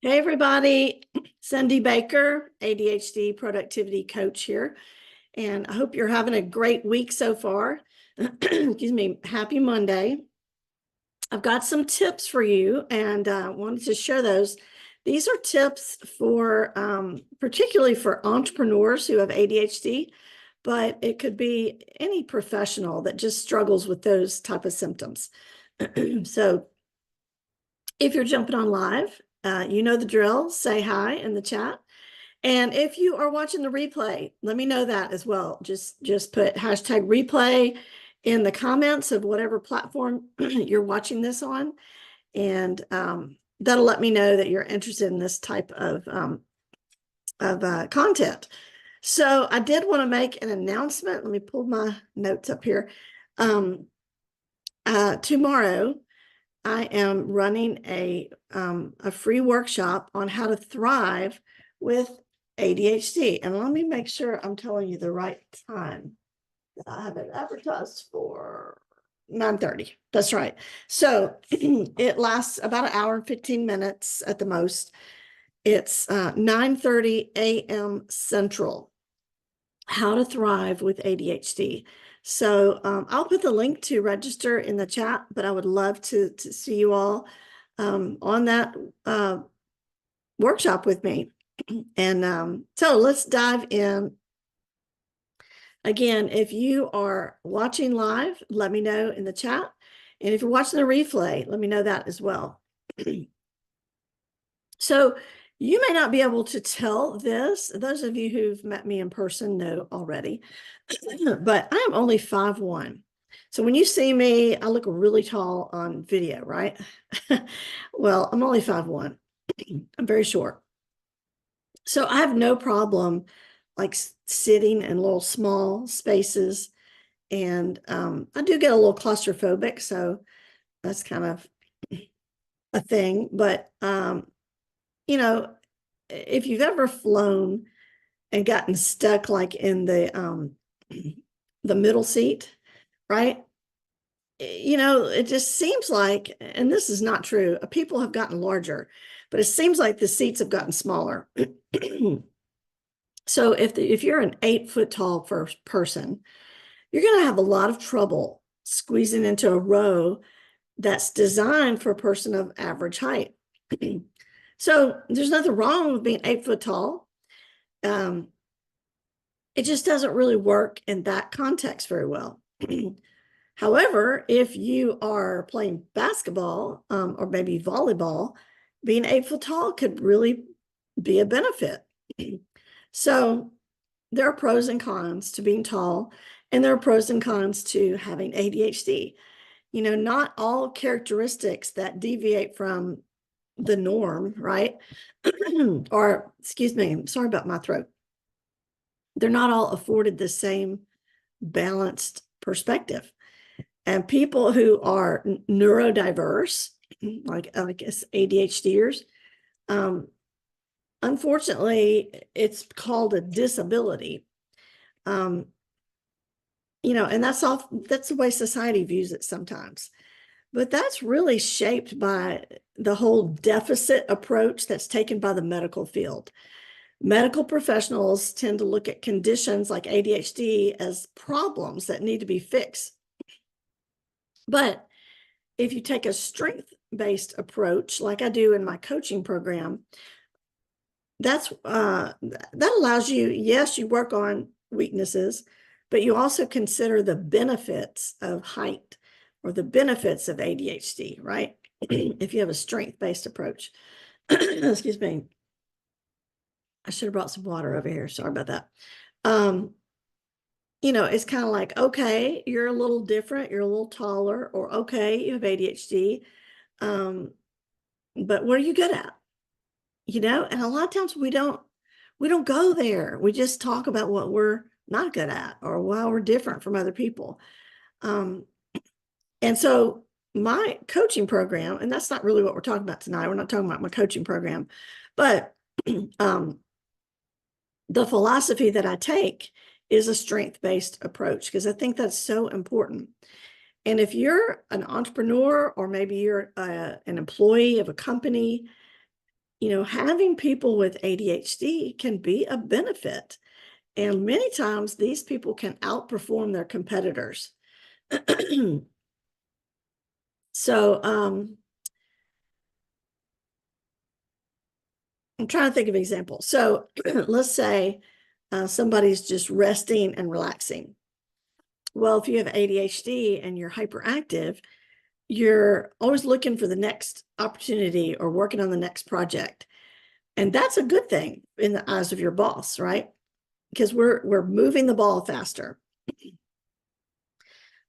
Hey everybody, Cindy Baker, ADHD productivity coach here, and I hope you're having a great week so far. Excuse me, happy Monday. I've got some tips for you and wanted to share those. These are tips for particularly for entrepreneurs who have ADHD, but it could be any professional that just struggles with those type of symptoms. So if you're jumping on live, you know the drill. Say hi in the chat. And if you are watching the replay, let me know that as well. Just put hashtag replay in the comments of whatever platform you're watching this on. And that'll let me know that you're interested in this type of content. So I did want to make an announcement. Let me pull my notes up here. Tomorrow, I am running a free workshop on how to thrive with ADHD. And let me make sure I'm telling you the right time that I have it advertised for 9:30. That's right. So it lasts about an hour and 15 minutes at the most. It's 9:30 a.m. Central. How to thrive with ADHD. So I'll put the link to register in the chat, but I would love to see you all on that workshop with me. And so let's dive in. Again, if you are watching live, let me know in the chat. And if you're watching the replay, let me know that as well. So you may not be able to tell this. Those of you who've met me in person know already, but I am only 5'1". So when you see me, I look really tall on video, right? Well, I'm only 5'1". I'm very short. So I have no problem like sitting in little small spaces. And I do get a little claustrophobic, so that's kind of a thing. But you know, if you've ever flown and gotten stuck like in the middle seat, right? You know, it just seems like, and this is not true, people have gotten larger, but it seems like the seats have gotten smaller. So if you're an 8 foot tall person, you're going to have a lot of trouble squeezing into a row that's designed for a person of average height. So there's nothing wrong with being 8 foot tall. It just doesn't really work in that context very well. However, if you are playing basketball or maybe volleyball, being 8 foot tall could really be a benefit. So there are pros and cons to being tall, and there are pros and cons to having ADHD. You know, not all characteristics that deviate from the norm, right? Or, excuse me, sorry about my throat. They're not all afforded the same balanced perspective. And people who are neurodiverse, like I guess ADHDers, unfortunately, it's called a disability. You know, and that's the way society views it sometimes. But that's really shaped by the whole deficit approach that's taken by the medical field. Medical professionals tend to look at conditions like ADHD as problems that need to be fixed. But if you take a strength-based approach, like I do in my coaching program, that allows you, yes, you work on weaknesses, but you also consider the benefits of height or the benefits of ADHD, right? If you have a strength-based approach. Excuse me. I should have brought some water over here. Sorry about that. You know, it's kind of like, okay, you're a little different, you're a little taller, or okay, you have ADHD. But what are you good at? You know, and a lot of times we don't go there. We just talk about what we're not good at or why we're different from other people. And so my coaching program, and that's not really what we're talking about tonight. We're not talking about my coaching program, but the philosophy that I take is a strength-based approach because I think that's so important. And if you're an entrepreneur or maybe you're an employee of a company, having people with ADHD can be a benefit. And many times these people can outperform their competitors. So I'm trying to think of an example. So let's say somebody's just resting and relaxing. Well, if you have ADHD and you're hyperactive, you're always looking for the next opportunity or working on the next project. And that's a good thing in the eyes of your boss, right? Because we're moving the ball faster.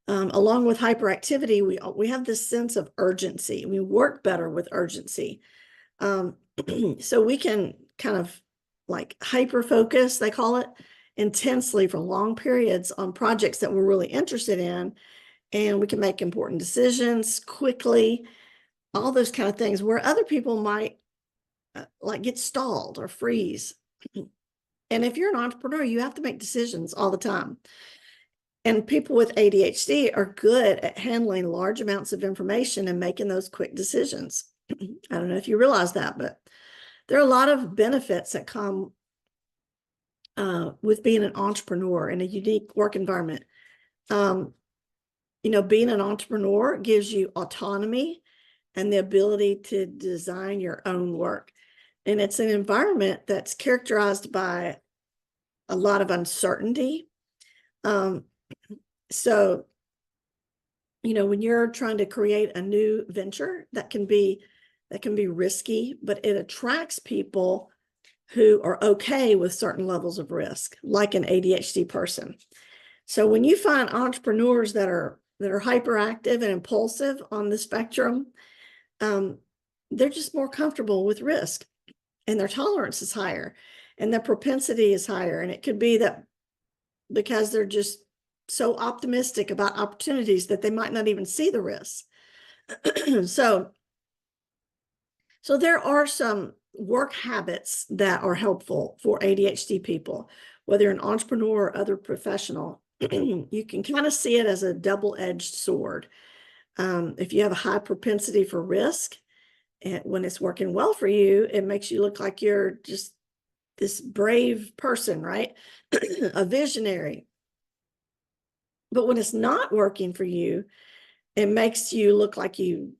Along with hyperactivity, we have this sense of urgency. We work better with urgency. So we can kind of like hyper focus, they call it, intensely for long periods on projects that we're really interested in. And we can make important decisions quickly, all those kind of things, where other people might like get stalled or freeze. And if you're an entrepreneur, you have to make decisions all the time. And people with ADHD are good at handling large amounts of information and making those quick decisions. I don't know if you realize that, but there are a lot of benefits that come with being an entrepreneur in a unique work environment. Being an entrepreneur gives you autonomy and the ability to design your own work. And it's an environment that's characterized by a lot of uncertainty. So, when you're trying to create a new venture, that can be risky, but it attracts people who are okay with certain levels of risk, like an ADHD person. So when you find entrepreneurs that are hyperactive and impulsive on the spectrum, they're just more comfortable with risk, and their tolerance is higher, and their propensity is higher. And it could be that because they're just so optimistic about opportunities that they might not even see the risks. So there are some work habits that are helpful for ADHD people, whether you're an entrepreneur or other professional. You can kind of see it as a double-edged sword. If you have a high propensity for risk, and when it's working well for you, it makes you look like you're just this brave person, right? A visionary. But when it's not working for you, it makes you look like you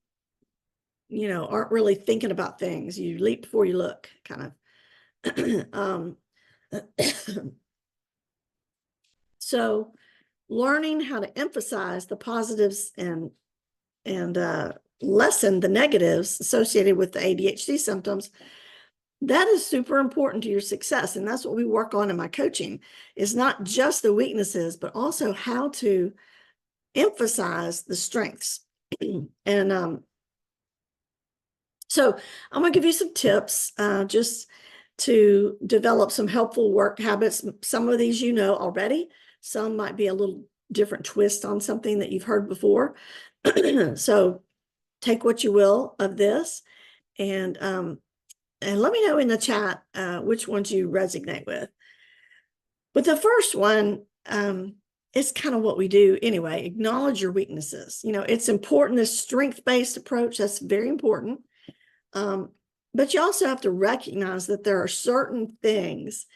aren't really thinking about things. You leap before you look, kind of. So learning how to emphasize the positives and lessen the negatives associated with the ADHD symptoms, that is super important to your success. And that's what we work on in my coaching, is not just the weaknesses, but also how to emphasize the strengths. And so I'm going to give you some tips just to develop some helpful work habits. Some of these already. Some might be a little different twist on something that you've heard before. So take what you will of this, and let me know in the chat which ones you resonate with. But the first one, it's kind of what we do anyway. Acknowledge your weaknesses. It's important, this strength-based approach, that's very important. But you also have to recognize that there are certain things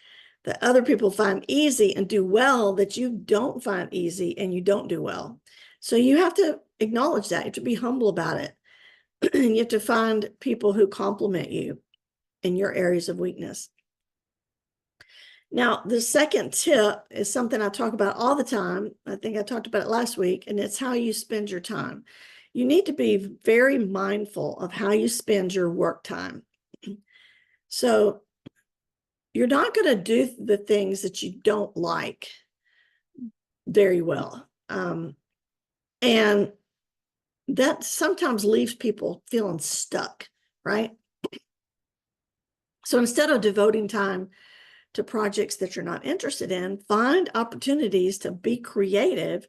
that other people find easy and do well that you don't find easy and you don't do well. So you have to acknowledge that. You have to be humble about it. And you have to find people who compliment you in your areas of weakness. Now, the second tip is something I talk about all the time. I think I talked about it last week, and it's how you spend your time. You need to be very mindful of how you spend your work time. So you're not going to do the things that you don't like very well. And that sometimes leaves people feeling stuck, right? So instead of devoting time to projects that you're not interested in, find opportunities to be creative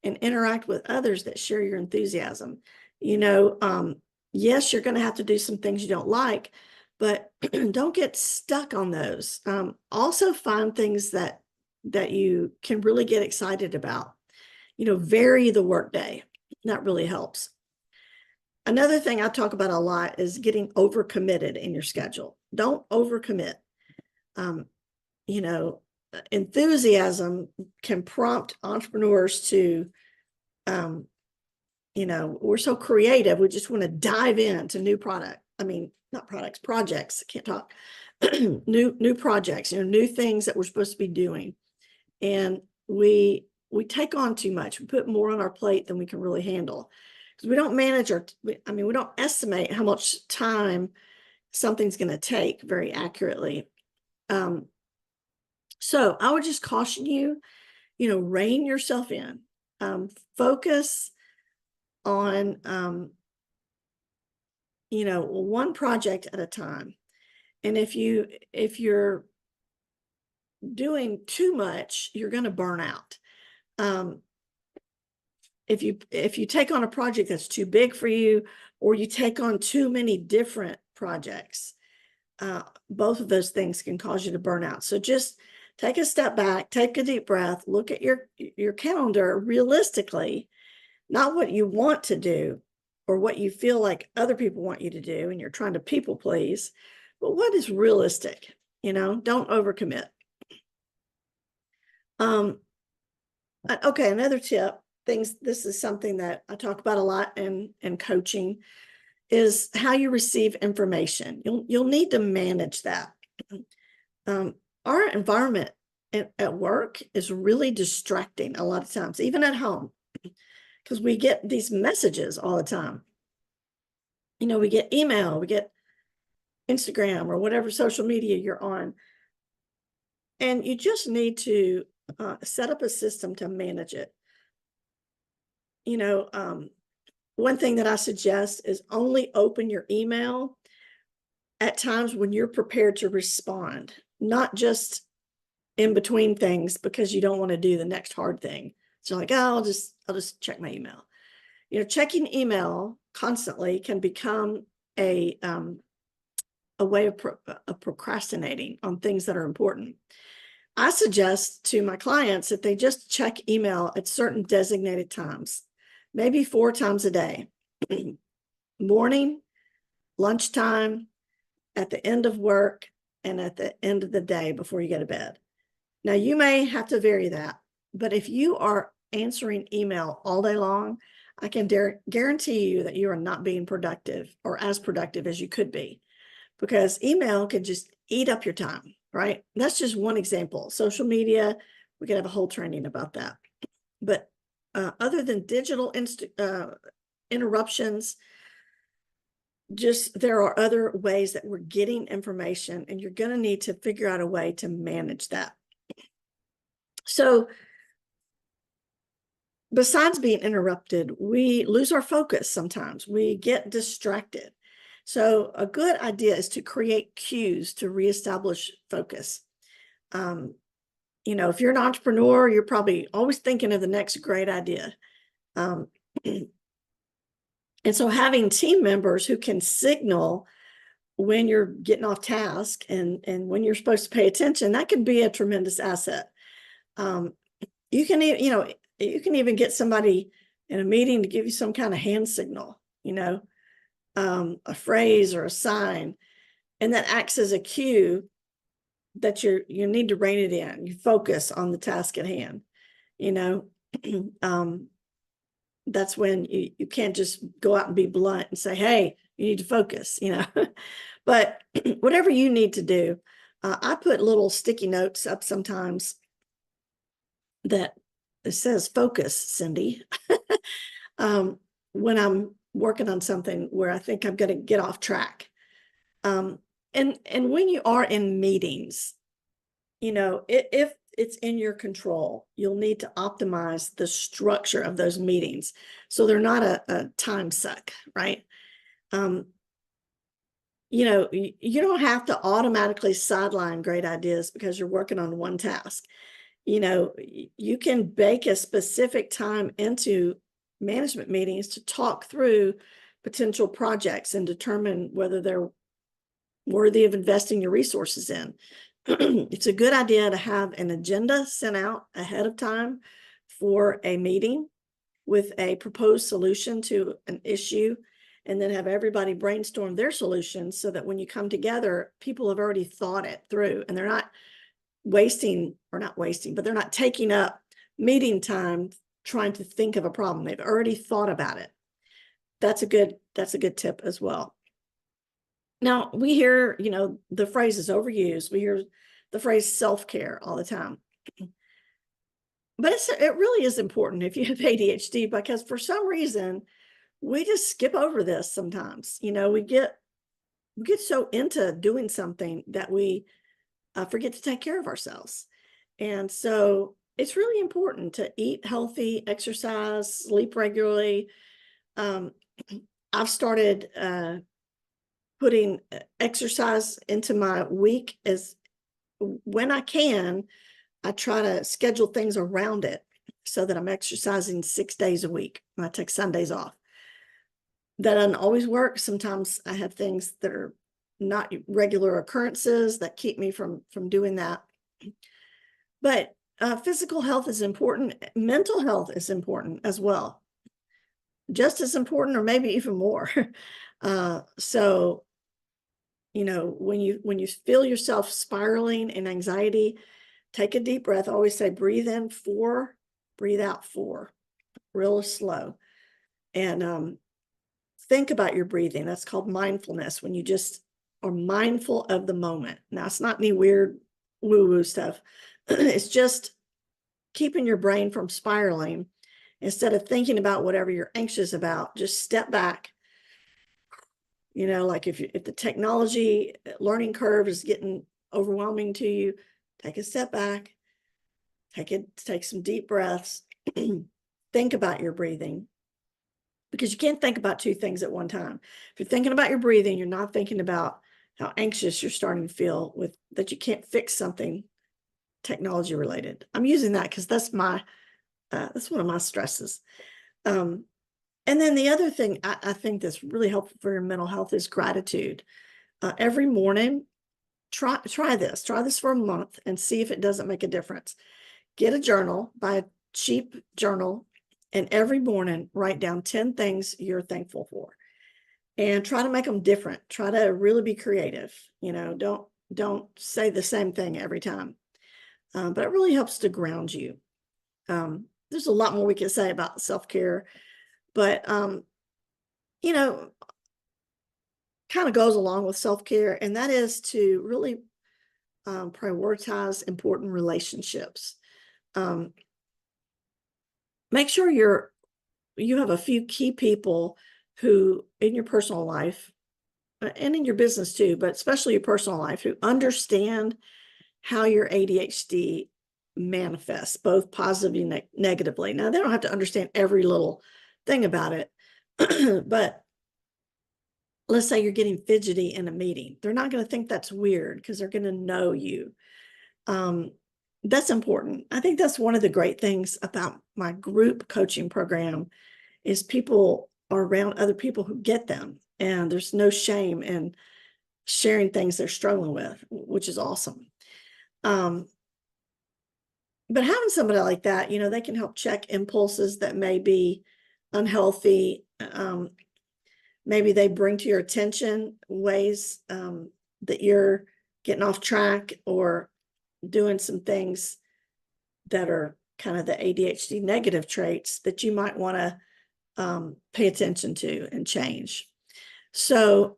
and interact with others that share your enthusiasm. Yes, you're going to have to do some things you don't like, but don't get stuck on those. Also find things that you can really get excited about. Vary the workday. That really helps. Another thing I talk about a lot is getting overcommitted in your schedule. Don't overcommit. You know, enthusiasm can prompt entrepreneurs to, you know, we're so creative. We just want to dive into new product. I mean, not products, projects. I can't talk. new projects, you know, new things that we're supposed to be doing. And we take on too much. We put more on our plate than we can really handle. Because we don't manage we don't estimate how much time something's going to take very accurately. So I would just caution you, you know, rein yourself in, focus on, you know, one project at a time. And if you're doing too much, you're going to burn out. If you take on a project that's too big for you, or you take on too many different projects, both of those things can cause you to burn out. So just take a step back, take a deep breath, look at your calendar realistically, not what you want to do or what you feel like other people want you to do, and you're trying to people please, but what is realistic? You know, don't overcommit. Okay, another tip, this is something that I talk about a lot in coaching, is how you receive information. You'll need to manage that. Our environment at work is really distracting a lot of times, even at home, because we get these messages all the time. You know, we get email, we get Instagram or whatever social media you're on. And you just need to set up a system to manage it. You know, one thing that I suggest is only open your email at times when you're prepared to respond, not just in between things because you don't want to do the next hard thing. So like, oh, I'll just check my email. You know, checking email constantly can become a way of procrastinating on things that are important. I suggest to my clients that they just check email at certain designated times, maybe 4 times a day, morning, lunchtime, at the end of work, and at the end of the day before you go to bed. Now, you may have to vary that, but if you are answering email all day long, I can guarantee you that you are not being productive or as productive as you could be, because email can just eat up your time, right? That's just one example. Social media, we could have a whole training about that. But other than digital interruptions, just there are other ways that we're getting information, and you're going to need to figure out a way to manage that. So besides being interrupted, we lose our focus sometimes. We get distracted. So a good idea is to create cues to reestablish focus. You know, if you're an entrepreneur, you're probably always thinking of the next great idea. And so having team members who can signal when you're getting off task and when you're supposed to pay attention, that can be a tremendous asset. You can even get somebody in a meeting to give you some kind of hand signal, you know, a phrase or a sign, and that acts as a cue that you need to rein it in. You focus on the task at hand, you know. That's when you can't just go out and be blunt and say, hey, you need to focus, you know. But whatever you need to do, I put little sticky notes up sometimes that it says focus, Cindy, when I'm working on something where I think I'm going to get off track. And when you are in meetings, you know, if it's in your control, you'll need to optimize the structure of those meetings so they're not a time suck, right? You know, you don't have to automatically sideline great ideas because you're working on one task. You know, you can bake a specific time into management meetings to talk through potential projects and determine whether they're worthy of investing your resources in. It's a good idea to have an agenda sent out ahead of time for a meeting with a proposed solution to an issue, and then have everybody brainstorm their solutions so that when you come together, people have already thought it through and they're not not wasting, but they're not taking up meeting time trying to think of a problem. They've already thought about it. That's a good tip as well. Now we hear, the phrase is overused. We hear the phrase self-care all the time. But it really is important if you have ADHD, because for some reason we just skip over this sometimes. We get so into doing something that we forget to take care of ourselves. And so it's really important to eat healthy, exercise, sleep regularly. I've started putting exercise into my week as when I can. I try to schedule things around it so that I'm exercising 6 days a week. And I take Sundays off. That doesn't always work. Sometimes I have things that are not regular occurrences that keep me from doing that. But physical health is important. Mental health is important as well. Just as important, or maybe even more. So, when you feel yourself spiraling in anxiety, take a deep breath. I always say, breathe in 4, breathe out 4, real slow. And think about your breathing. That's called mindfulness, when you just are mindful of the moment. Now, it's not any weird woo-woo stuff. It's just keeping your brain from spiraling. Instead of thinking about whatever you're anxious about, just step back. Like if the technology learning curve is getting overwhelming to you, take a step back, take some deep breaths, think about your breathing, because you can't think about 2 things at one time. If you're thinking about your breathing, you're not thinking about how anxious you're starting to feel with that you can't fix something technology related. I'm using that because that's one of my stresses. And then the other thing I think that's really helpful for your mental health is gratitude. Every morning, try this for a month and see if it doesn't make a difference. Get a journal, buy a cheap journal, and every morning write down 10 things you're thankful for, and try to make them different. Try to really be creative. Don't say the same thing every time. But it really helps to ground you. There's a lot more we can say about self-care, but kind of goes along with self-care, and that is to really prioritize important relationships. Make sure you have a few key people who in your personal life and in your business too, but especially your personal life, who understand how your ADHD manifests, both positively and negatively. Now, they don't have to understand every little thing about it, but let's say you're getting fidgety in a meeting. They're not going to think that's weird because they're going to know you. That's important. I think that's one of the great things about my group coaching program is people are around other people who get them, and there's no shame in sharing things they're struggling with, which is awesome. But having somebody like that, they can help check impulses that may be unhealthy. Maybe they bring to your attention ways that you're getting off track or doing some things that are kind of the ADHD negative traits that you might want to pay attention to and change. So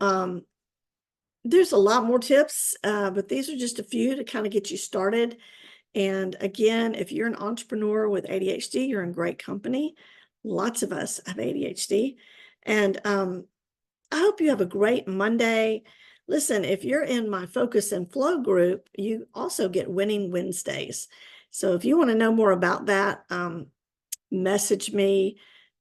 there's a lot more tips, but these are just a few to kind of get you started. And again, if you're an entrepreneur with ADHD, you're in great company. Lots of us have ADHD. And I hope you have a great Monday. Listen, if you're in my Focus and Flow group, you also get Winning Wednesdays. So if you want to know more about that, message me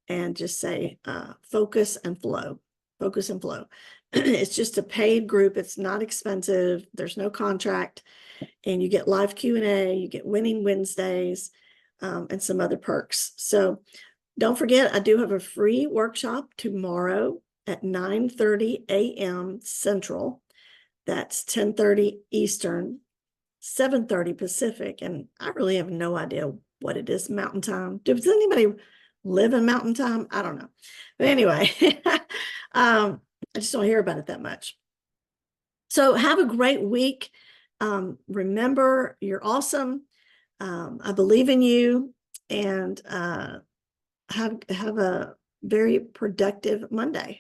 and just say Focus and Flow. Focus and Flow. It's just a paid group. It's not expensive. There's no contract. And you get live Q&A. You get Winning Wednesdays and some other perks. So don't forget, I do have a free workshop tomorrow at 9:30 a.m. Central. That's 10:30 Eastern, 7:30 Pacific. And I really have no idea what it is Mountain Time. Does anybody live in Mountain Time? I don't know. But anyway, I just don't hear about it that much. So have a great week. Remember, you're awesome. I believe in you, and have a very productive Monday.